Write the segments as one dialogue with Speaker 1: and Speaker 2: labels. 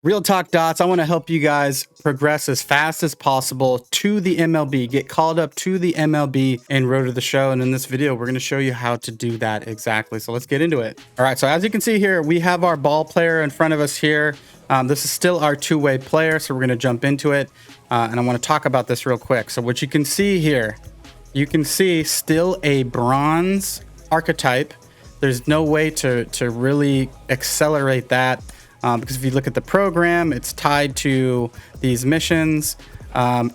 Speaker 1: Real Talk Dots, I want to help you guys progress as fast as possible to the MLB, get called up to the MLB and Road to the Show. And in this video, we're going to show you how to do that exactly. So let's get into it. All right, so as you can see here, we have our ball player in front of us here. This is still our two-way player, so we're going to jump into it. And I want to talk about this real quick. So what you can see here, you can see still a bronze archetype. There's no way to really accelerate that. Because if you look at the program, it's tied to these missions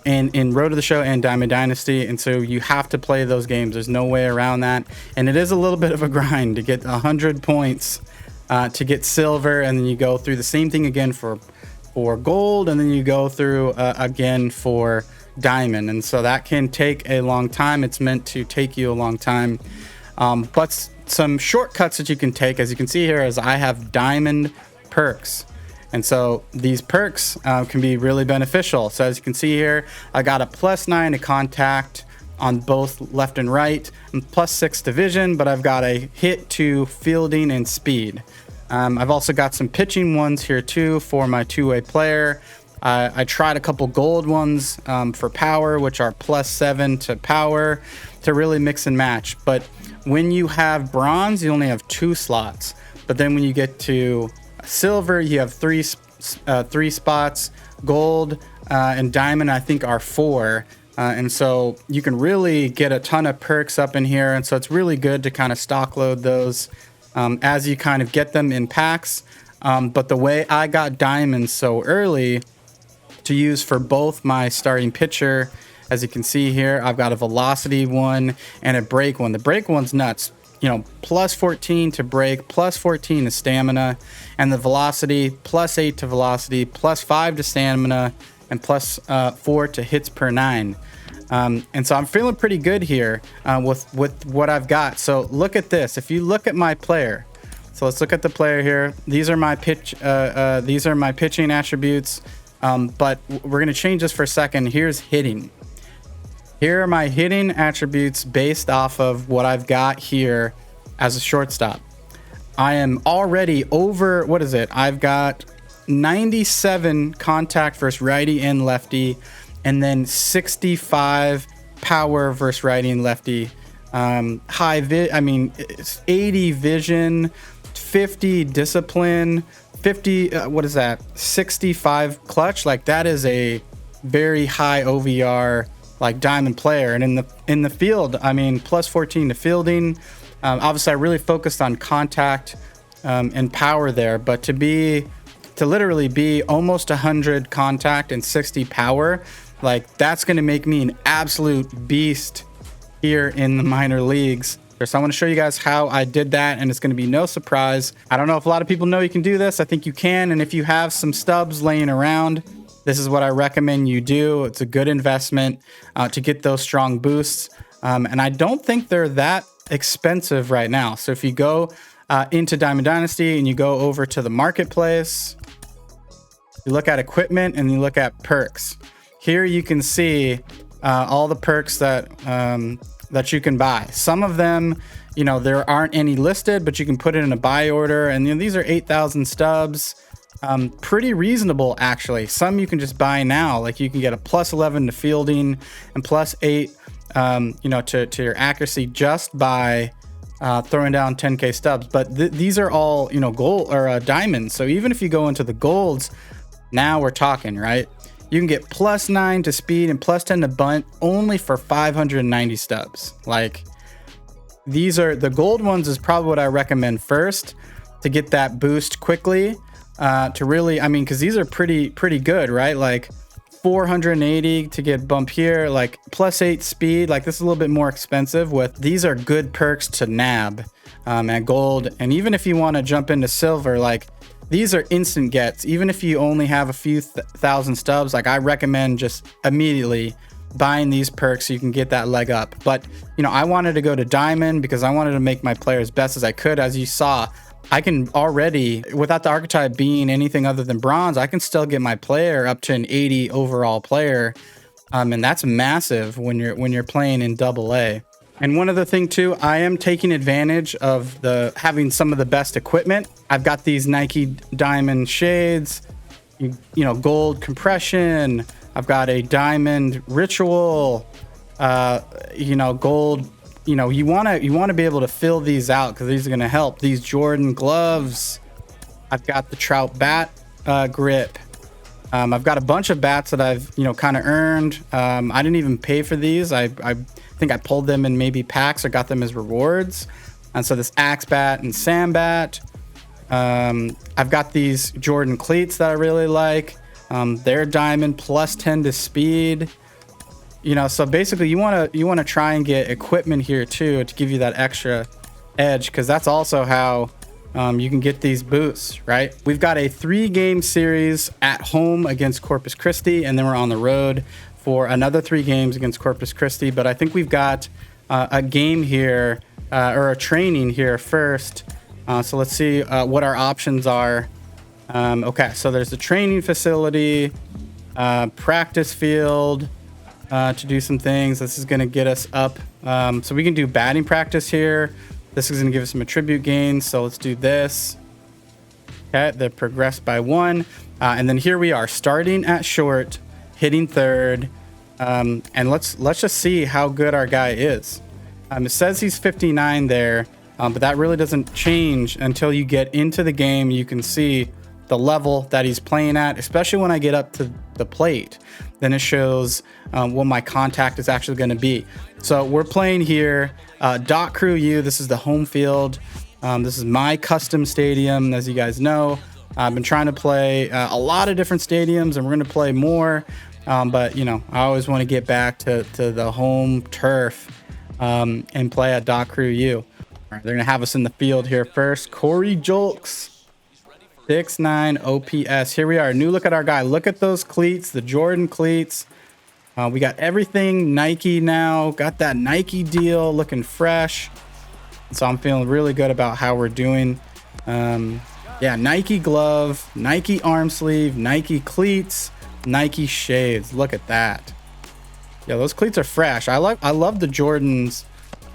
Speaker 1: in Road to the Show and Diamond Dynasty. And so you have to play those games. There's no way around that. And it is a little bit of a grind to get 100 points to get silver. And then you go through the same thing again for gold. And then you go through again for diamond. And so that can take a long time. It's meant to take you a long time. But some shortcuts that you can take, as you can see here, is I have diamond perks, and so these perks can be really beneficial. So as you can see here, I got a +9 to contact on both left and right, and +6 to vision, but I've got a hit to fielding and speed. I've also got some pitching ones here too for my two-way player. I tried a couple gold ones for power, which are +7 to power, to really mix and match. But when you have bronze, you only have 2 slots. But then when you get to silver, you have three spots. Gold and diamond, I think, are 4. And so you can really get a ton of perks up in here. And so it's really good to kind of stock load those as you kind of get them in packs. But the way I got diamonds so early to use for both my starting pitcher, as you can see here, I've got a velocity one and a break one. The break one's nuts. You know, +14 to break, +14 to stamina, and the velocity +8 to velocity, +5 to stamina, and +4 to hits per 9. And so I'm feeling pretty good here with what I've got. So look at this. If you look at my player, so let's look at the player here. These are my these are my pitching attributes. But we're gonna change this for a second. Here's hitting. Here are my hitting attributes based off of what I've got here as a shortstop. I am already over, what is it? I've got 97 contact versus righty and lefty, and then 65 power versus righty and lefty. 80 vision, 50 discipline, 50, what is that? 65 clutch. Like, that is a very high OVR, like, diamond player. And in the field, I mean, +14 to fielding. Obviously I really focused on contact and power there, but to literally be almost 100 contact and 60 power, like, that's going to make me an absolute beast here in the minor leagues. So I want to show you guys how I did that, and it's going to be no surprise. I don't know if a lot of people know you can do this. I think you can, and if you have some stubs laying around, this is what I recommend you do. It's a good investment to get those strong boosts. And I don't think they're that expensive right now. So if you go into Diamond Dynasty and you go over to the marketplace, you look at equipment and you look at perks. Here you can see all the perks that you can buy. Some of them, you know, there aren't any listed, but you can put it in a buy order. And you know, these are 8,000 stubs. Pretty reasonable, actually. Some you can just buy now. Like, you can get a +11 to fielding and +8, you know, to your accuracy just by throwing down 10K stubs. But these are all, you know, gold or diamonds. So even if you go into the golds, now we're talking, right? You can get +9 to speed and +10 to bunt only for 590 stubs. Like, these are the gold ones is probably what I recommend first to get that boost quickly. To really, I mean, because these are pretty good, right? Like 480 to get bump here, like +8 speed. Like, this is a little bit more expensive. With these are good perks to nab at gold. And even if you want to jump into silver, like, these are instant gets. Even if you only have a few thousand stubs, like, I recommend just immediately buying these perks so you can get that leg up. But, you know, I wanted to go to diamond because I wanted to make my player as best as I could. As you saw, I can already, without the archetype being anything other than bronze, I can still get my player up to an 80 overall player. And that's massive when you're playing in AA. And one other thing too, I am taking advantage of having some of the best equipment. I've got these Nike Diamond shades. you know, gold compression. I've got a diamond ritual, you know, gold. You know, you want to be able to fill these out because these are going to help. These Jordan gloves. I've got the Trout bat grip. I've got a bunch of bats that I've, you know, kind of earned. I didn't even pay for these. I think I pulled them in maybe packs or got them as rewards. And so this axe bat and sand bat. I've got these Jordan cleats that I really like. They're diamond plus 10 to speed. You know, so basically you want to try and get equipment here too to give you that extra edge, because that's also how you can get these boosts, right? We've got a 3-game series at home against Corpus Christi, and then we're on the road for another 3 games against Corpus Christi. But I think we've got a game here or a training here first. So let's see what our options are. Okay, so there's the training facility, practice field, to do some things. This is going to get us up. So we can do batting practice here. This is going to give us some attribute gains. So let's do this. Okay, they progressed by 1. And then here we are starting at short, hitting third. And let's just see how good our guy is. It says he's 59 there, but that really doesn't change until you get into the game. You can see the level that he's playing at, especially when I get up to the plate. Then it shows what my contact is actually going to be. So we're playing here, Dot Crew U. This is the home field. This is my custom stadium, as you guys know. I've been trying to play a lot of different stadiums, and we're going to play more. But, you know, I always want to get back to the home turf and play at Dot Crew U. All right, they're going to have us in the field here first. Corey Julks. 6'9" OPS. Here we are. New look at our guy. Look at those cleats, the Jordan cleats. We got everything Nike now. Got that Nike deal, looking fresh. So I'm feeling really good about how we're doing. Yeah, Nike glove, Nike arm sleeve, Nike cleats, Nike shades. Look at that. Yeah, those cleats are fresh. I love the Jordans.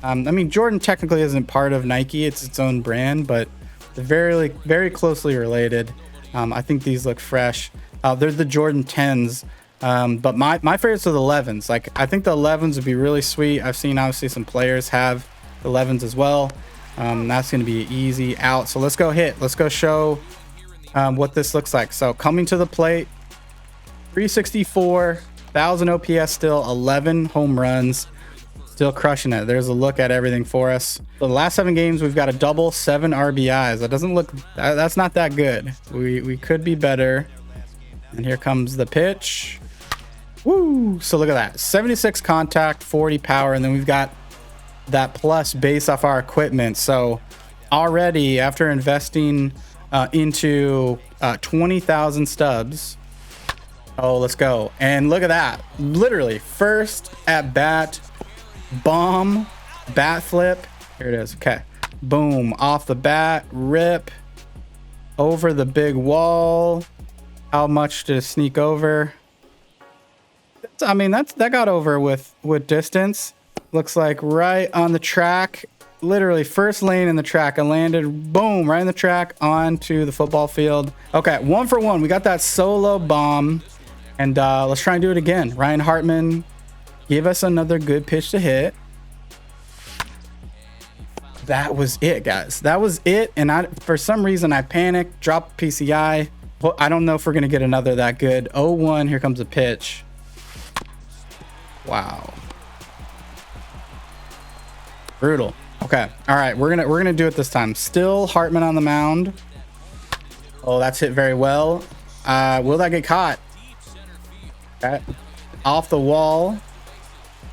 Speaker 1: I mean, Jordan technically isn't part of Nike. It's its own brand, but they're very closely related. I think these look fresh. They're the Jordan 10s, but my favorites are the 11s. Like, I think the 11s would be really sweet. I've seen obviously some players have the 11s as well. That's going to be easy out. So let's go hit. Let's go show what this looks like. So coming to the plate, 364, 1000 OPS still, 11 home runs. Still crushing it. There's a look at everything for us. So the last 7 games, we've got a double, 7 RBIs. That doesn't look, that's not that good. We could be better. And here comes the pitch. Woo! So look at that. 76 contact, 40 power, and then we've got that plus base off our equipment. So already after investing into 20,000 stubs. Oh, let's go. And look at that. Literally first at bat. Bomb, bat flip. Here it is. Okay, boom, off the bat, rip over the big wall. How much to sneak over? I mean, that got over with distance. Looks like right on the track, literally first lane in the track. I landed, boom, right in the track onto the football field. Okay, 1 for 1. We got that solo bomb, and let's try and do it again. Ryan Hartman. Give us another good pitch to hit. That was it, guys. That was it. And for some reason, I panicked, dropped PCI. I don't know if we're going to get another that good. 0-1. Here comes a pitch. Wow. Brutal. Okay. All right. We're going to do it this time. Still Hartman on the mound. Oh, that's hit very well. Will that get caught? Okay. Off the wall.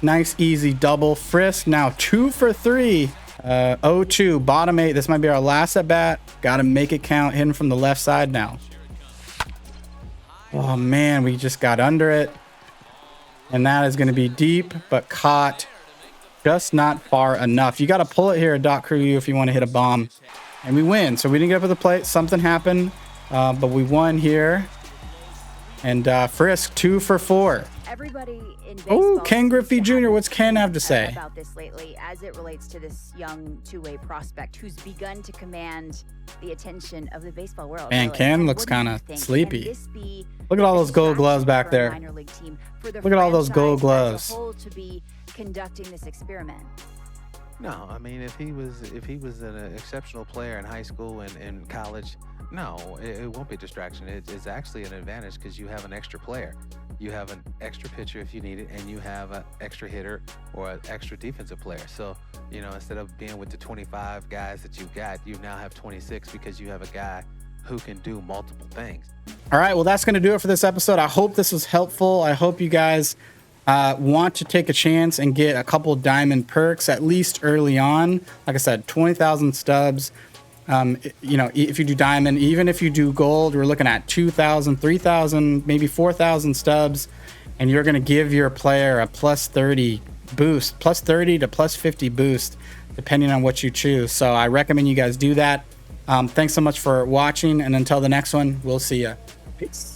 Speaker 1: Nice, easy double. Frisk now 2 for 3. 0-2, bottom 8. This might be our last at bat. Got to make it count. Hitting from the left side now. Oh, man, we just got under it. And that is going to be deep, but caught. Just not far enough. You got to pull it here at Dot Crew U if you want to hit a bomb. And we win. So we didn't get up at the plate. Something happened, but we won here. And Frisk 2 for 4.
Speaker 2: Everybody in baseball.
Speaker 1: Oh, Ken Griffey Jr. What's Ken have to say
Speaker 2: about this lately, as it relates to this young two-way prospect who's begun to command the attention of the baseball world?
Speaker 1: Man,
Speaker 2: really.
Speaker 1: Ken looks kind of sleepy. Look at all those gold gloves back there. Look at all those gold gloves.
Speaker 2: To be conducting this experiment.
Speaker 3: No, I mean, if he was an exceptional player in high school and in college, no, it won't be a distraction. It's actually an advantage because you have an extra player. You have an extra pitcher if you need it, and you have an extra hitter or an extra defensive player. So, you know, instead of being with the 25 guys that you've got, you now have 26 because you have a guy who can do multiple things.
Speaker 1: All right, well, that's going to do it for this episode. I hope this was helpful. I hope you guys want to take a chance and get a couple diamond perks, at least early on. Like I said, 20,000 stubs. You know, if you do diamond, even if you do gold, we're looking at 2,000, 3,000, maybe 4,000 stubs, and you're going to give your player a plus 30 boost, plus 30 to plus 50 boost, depending on what you choose. So I recommend you guys do that. Thanks so much for watching, and until the next one, we'll see ya. Peace.